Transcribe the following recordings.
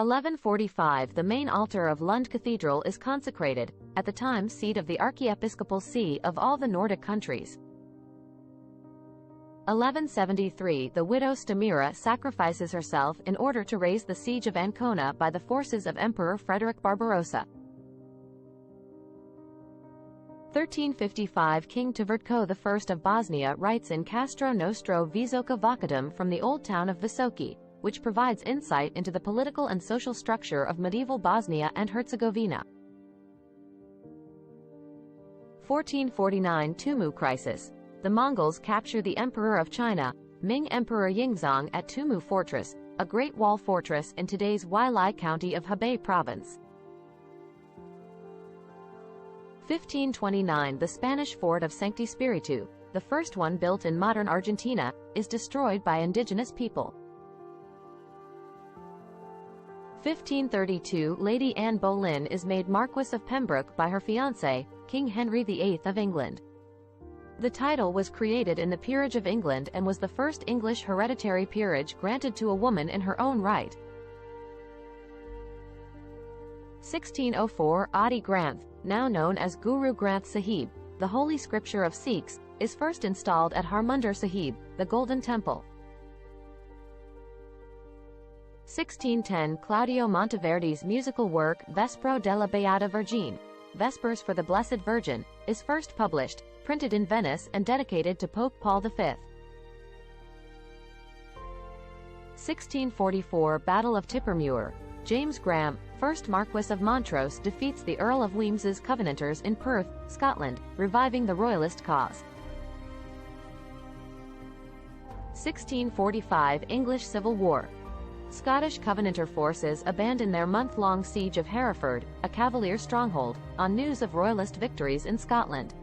1145 The main altar of Lund Cathedral is consecrated, at the time seat of the archiepiscopal see of all the Nordic countries. 1173 The widow Stamira sacrifices herself in order to raise the siege of Ancona by the forces of Emperor Frederick Barbarossa. 1355 King Tvritko I of Bosnia writes in Castro Nostro Vizoka vocatum from the old town of Vizoka, which provides insight into the political and social structure of medieval Bosnia and Herzegovina. 1449 Tumu crisis. The Mongols capture the Emperor of China, Ming Emperor Yingzong at Tumu Fortress, a great wall fortress in today's Huailai County of Hebei Province. 1529 The Spanish fort of Sancti Spiritu, the first one built in modern Argentina, is destroyed by indigenous people. 1532 Lady Anne Boleyn is made Marquess of Pembroke by her fiancé, King Henry VIII of England. The title was created in the Peerage of England and was the first English hereditary peerage granted to a woman in her own right. 1604 Adi Granth, now known as Guru Granth Sahib, the Holy Scripture of Sikhs, is first installed at Harmandir Sahib, the Golden Temple. 1610 Claudio Monteverdi's musical work Vespro della Beata Vergine, Vespers for the Blessed Virgin, is first published, printed in Venice and dedicated to Pope Paul V. 1644 Battle of Tippermuir. James Graham, 1st Marquess of Montrose, defeats the Earl of Wemyss's Covenanters in Perth, Scotland, reviving the Royalist cause. 1645 English Civil War. Scottish Covenanter forces abandon their month-long siege of Hereford, a Cavalier stronghold, on news of Royalist victories in Scotland.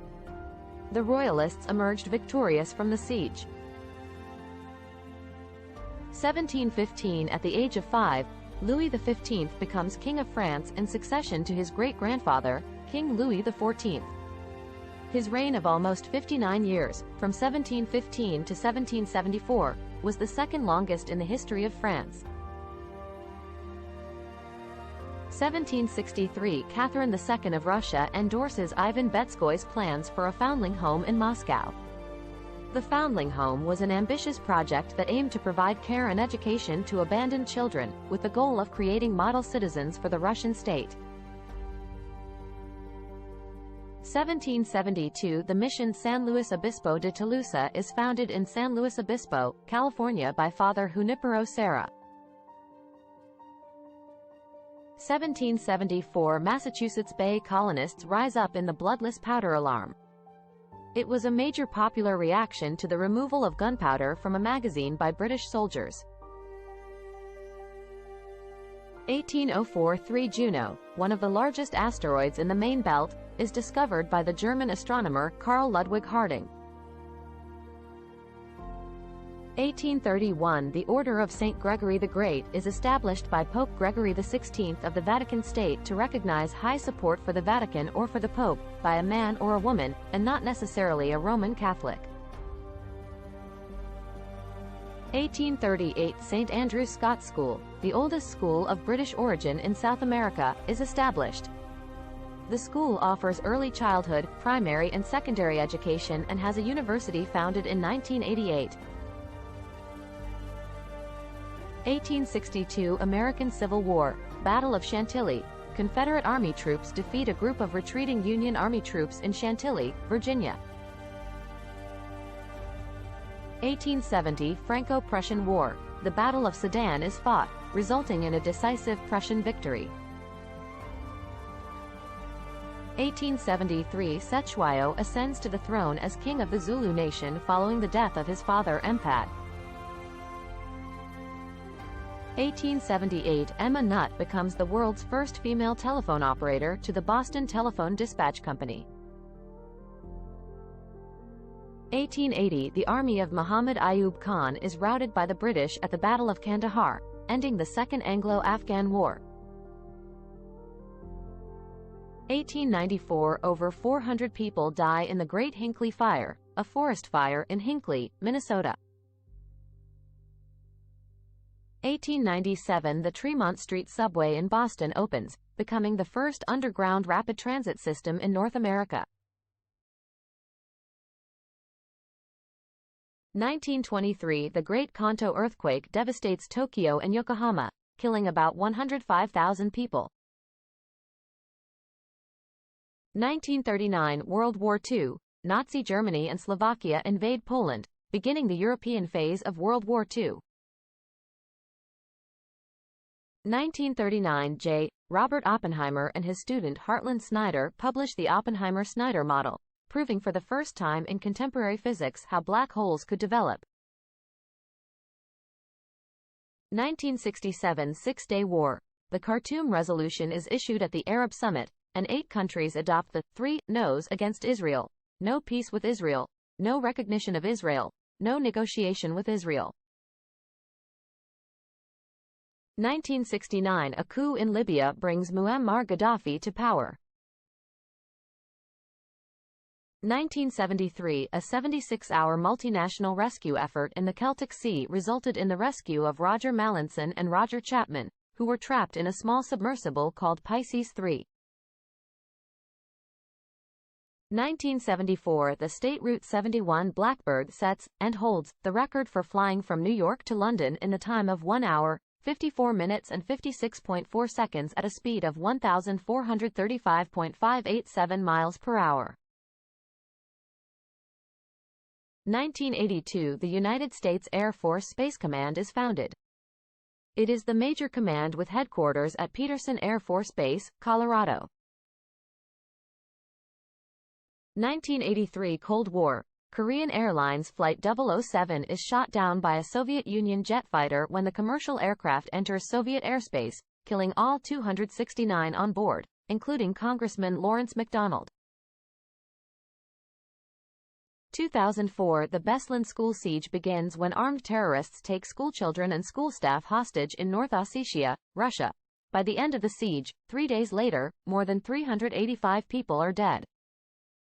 The Royalists emerged victorious from the siege. 1715 At the age of 5, Louis XV becomes King of France in succession to his great-grandfather, King Louis XIV. His reign of almost 59 years, from 1715 to 1774, was the second longest in the history of France. 1763 Catherine II of Russia endorses Ivan Betskoy's plans for a foundling home in Moscow. The foundling home was an ambitious project that aimed to provide care and education to abandoned children, with the goal of creating model citizens for the Russian state. 1772 The mission San Luis Obispo de Tolosa is founded in San Luis Obispo, California by Father Junipero Serra. 1774 Massachusetts Bay colonists rise up in the bloodless powder alarm. It was a major popular reaction to the removal of gunpowder from a magazine by British soldiers. 1804 3 Juno, one of the largest asteroids in the main belt, is discovered by the German astronomer Carl Ludwig Harding. 1831 The Order of St. Gregory the Great is established by Pope Gregory XVI of the Vatican State to recognize high support for the Vatican or for the Pope, by a man or a woman, and not necessarily a Roman Catholic. 1838 St. Andrew's Scots School, the oldest school of British origin in South America, is established. The school offers early childhood, primary and secondary education and has a university founded in 1988. 1862 American Civil War, Battle of Chantilly. Confederate Army troops defeat a group of retreating Union Army troops in Chantilly, Virginia. 1870 Franco-Prussian War. The Battle of Sedan is fought, resulting in a decisive Prussian victory. 1873 Cetshwayo ascends to the throne as king of the Zulu nation following the death of his father Empad. 1878 Emma Nutt becomes the world's first female telephone operator to the Boston Telephone Dispatch Company. 1880 The army of Muhammad Ayub Khan is routed by the British at the Battle of Kandahar, ending the Second Anglo-Afghan War. 1894 Over 400 people die in the Great Hinckley Fire, a forest fire in Hinckley, Minnesota. 1897 The Tremont Street Subway in Boston opens, becoming the first underground rapid transit system in North America. 1923 The Great Kanto earthquake devastates Tokyo and Yokohama, killing about 105,000 people. 1939 World War II, Nazi Germany and Slovakia invade Poland, beginning the European phase of World War II. 1939 J. Robert Oppenheimer and his student Hartland Snyder publish the Oppenheimer-Snyder model, proving for the first time in contemporary physics how black holes could develop. 1967 Six-Day War. The Khartoum Resolution is issued at the Arab Summit, and 8 countries adopt the 3 no's against Israel: no peace with Israel, no recognition of Israel, no negotiation with Israel. 1969 A coup in Libya brings Muammar Gaddafi to power. 1973 A 76-hour multinational rescue effort in the Celtic Sea resulted in the rescue of Roger Mallinson and Roger Chapman, who were trapped in a small submersible called Pisces 3. 1974 The State Route 71 Blackbird sets, and holds, the record for flying from New York to London in the time of 1 hour, 54 minutes and 56.4 seconds at a speed of 1,435.587 miles per hour. 1982 The United States Air Force Space Command is founded. It is the major command with headquarters at Peterson Air Force Base, Colorado. 1983 Cold War. Korean Airlines Flight 007 is shot down by a Soviet Union jet fighter when the commercial aircraft enters Soviet airspace, killing all 269 on board, including Congressman Lawrence MacDonald. 2004 The Beslan school siege begins when armed terrorists take schoolchildren and school staff hostage in North Ossetia, Russia. By the end of the siege, 3 days later, more than 385 people are dead.